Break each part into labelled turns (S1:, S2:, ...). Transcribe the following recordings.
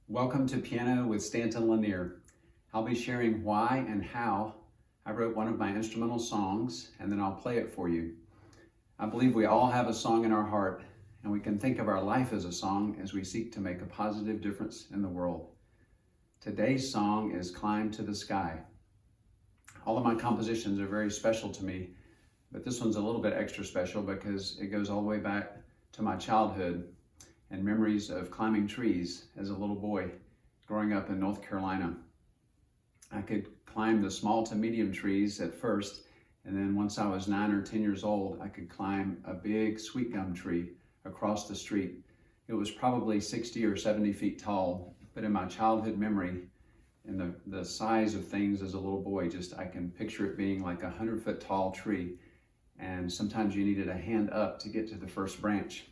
S1: Welcome to Piano with Stanton Lanier. I'll be sharing why and how I wrote one of my instrumental songs, and then I'll play it for you. I believe we all have a song in our heart, and we can think of our life as a song as we seek to make a positive difference in the world. Today's song is Climb to the Sky. All of my compositions are very special to me, but this one's a little bit extra special because it goes all the way back to my childhood and memories of climbing trees as a little boy growing up in North Carolina. I could climb the small to medium trees at first, and then once I was 9 or 10 years old, I could climb a big sweet gum tree across the street. It was probably 60 or 70 feet tall, but in my childhood memory, and the size of things as a little boy, I can picture it being like a 100-foot tall tree, and sometimes you needed a hand up to get to the first branch.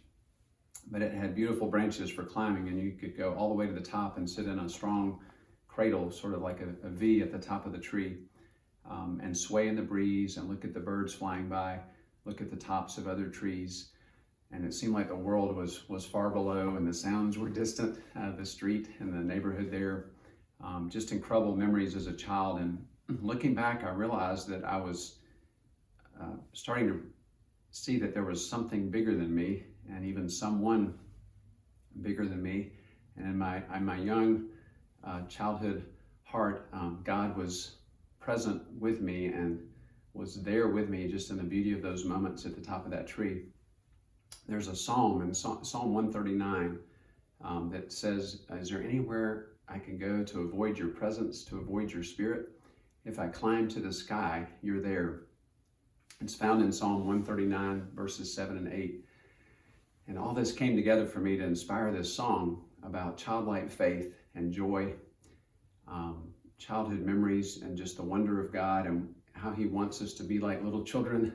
S1: But it had beautiful branches for climbing, and you could go all the way to the top and sit in a strong cradle, sort of like a V at the top of the tree, and sway in the breeze and look at the birds flying by, look at the tops of other trees. And it seemed like the world was far below and the sounds were distant, the street and the neighborhood there. Just incredible memories as a child. And looking back, I realized that I was starting to see that there was something bigger than me, and even someone bigger than me. And in my young childhood heart, God was present with me and was there with me just in the beauty of those moments at the top of that tree. There's a psalm in Psalm 139 that says, is there anywhere I can go to avoid your presence, to avoid your spirit? If I climb to the sky, you're there. It's found in Psalm 139, verses 7 and 8. And all this came together for me to inspire this song about childlike faith and joy, childhood memories, and just the wonder of God and how He wants us to be like little children,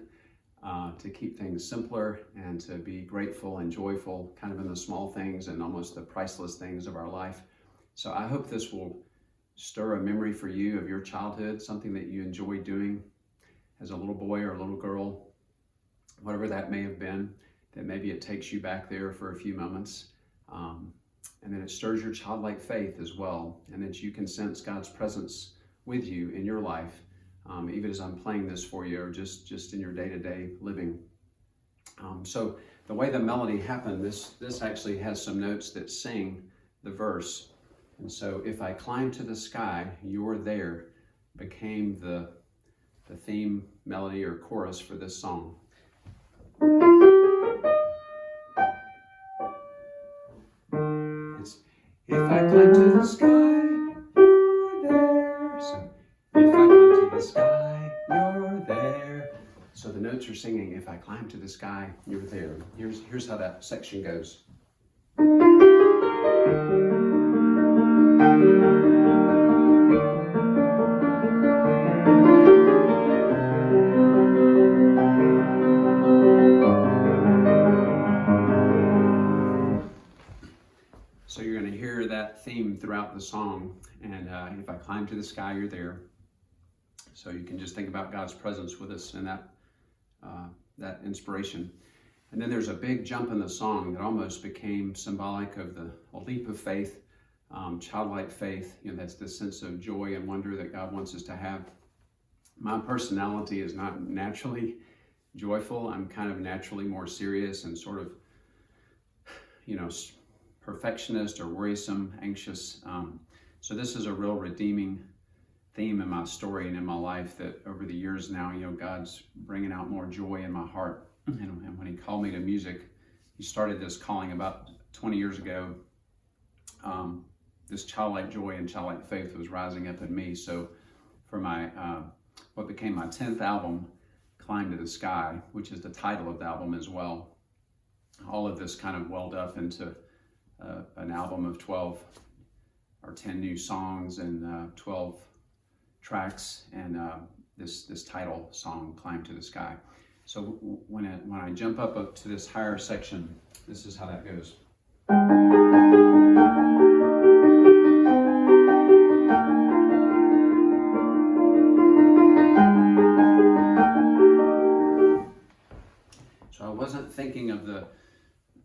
S1: to keep things simpler and to be grateful and joyful, kind of in the small things and almost the priceless things of our life. So I hope this will stir a memory for you of your childhood, something that you enjoyed doing as a little boy or a little girl, whatever that may have been. That maybe it takes you back there for a few moments, and then it stirs your childlike faith as well, and that you can sense God's presence with you in your life, even as I'm playing this for you, or just in your day-to-day living. So the way the melody happened, this actually has some notes that sing the verse, and so if I climb to the sky, you're there, became the theme melody or chorus for this song. If I climb to the sky, you're there. So, if I climb to the sky, you're there. So the notes are singing, if I climb to the sky, you're there. Here's how that section goes. So you're going to hear that theme throughout the song, and if I climb to the sky, you're there. So you can just think about God's presence with us and that inspiration. And then there's a big jump in the song that almost became symbolic of a leap of faith, childlike faith. That's the sense of joy and wonder that God wants us to have. My personality is not naturally joyful. I'm kind of naturally more serious and sort of, perfectionist or worrisome, anxious. So this is a real redeeming theme in my story and in my life, that over the years now, God's bringing out more joy in my heart. And when He called me to music, He started this calling about 20 years ago. This childlike joy and childlike faith was rising up in me. So for my what became my 10th album, Climb to the Sky, which is the title of the album as well, all of this kind of welled up into an album of 12 or 10 new songs and 12 tracks, and this title song, Climb to the Sky. So when I jump up to this higher section, this is how that goes. So I wasn't thinking of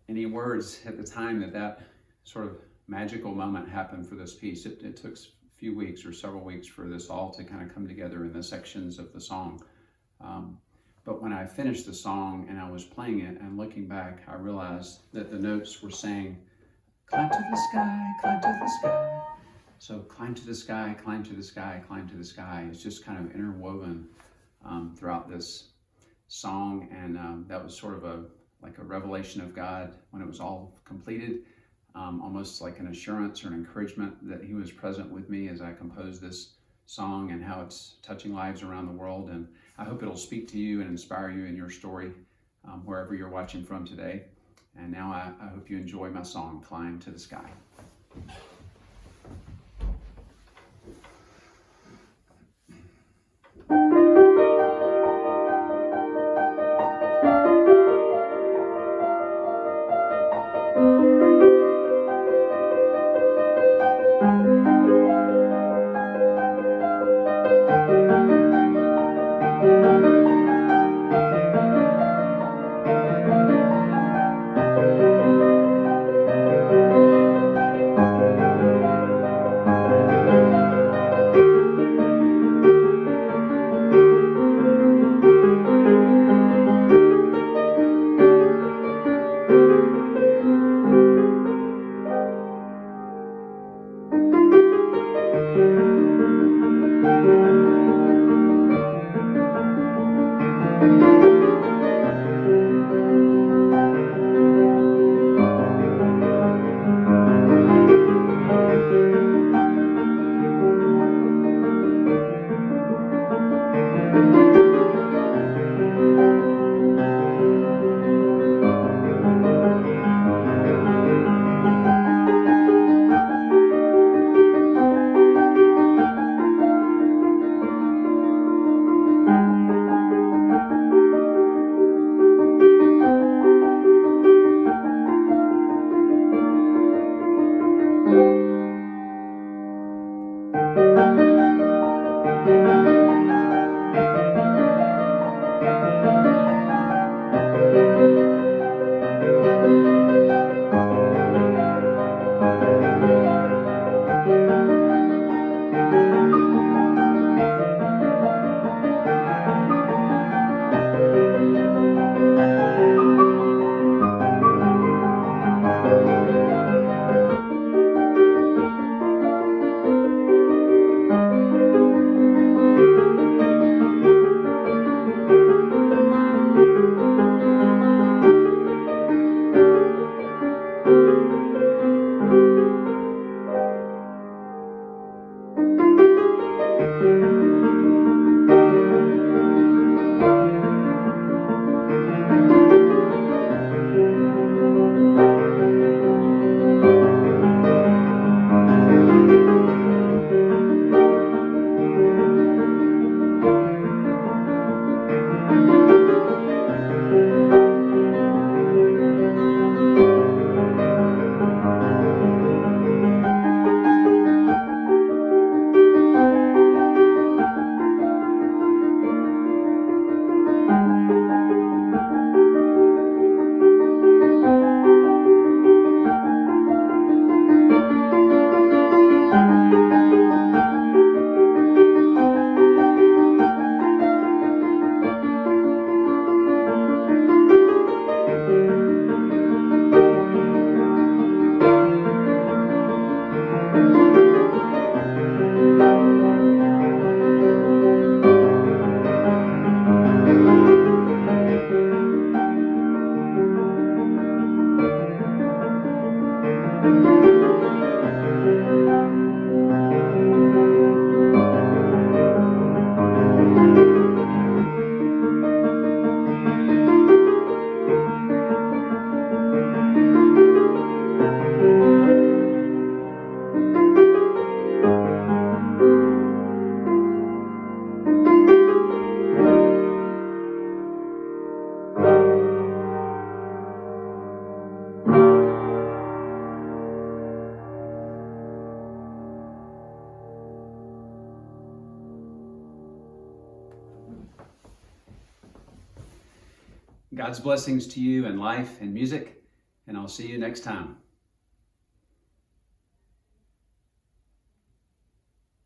S1: any words at the time that sort of magical moment happened for this piece. It took a few weeks or several weeks for this all to kind of come together in the sections of the song. But when I finished the song and I was playing it and looking back, I realized that the notes were saying, climb to the sky, climb to the sky. So climb to the sky, climb to the sky, climb to the sky. It's just kind of interwoven throughout this song. And that was sort of like a revelation of God when it was all completed, almost like an assurance or an encouragement that he was present with me as I composed this song and how it's touching lives around the world. And I hope it'll speak to you and inspire you in your story, wherever you're watching from today. And now I hope you enjoy my song, Climb to the Sky. God's blessings to you in life and music, and I'll see you next time.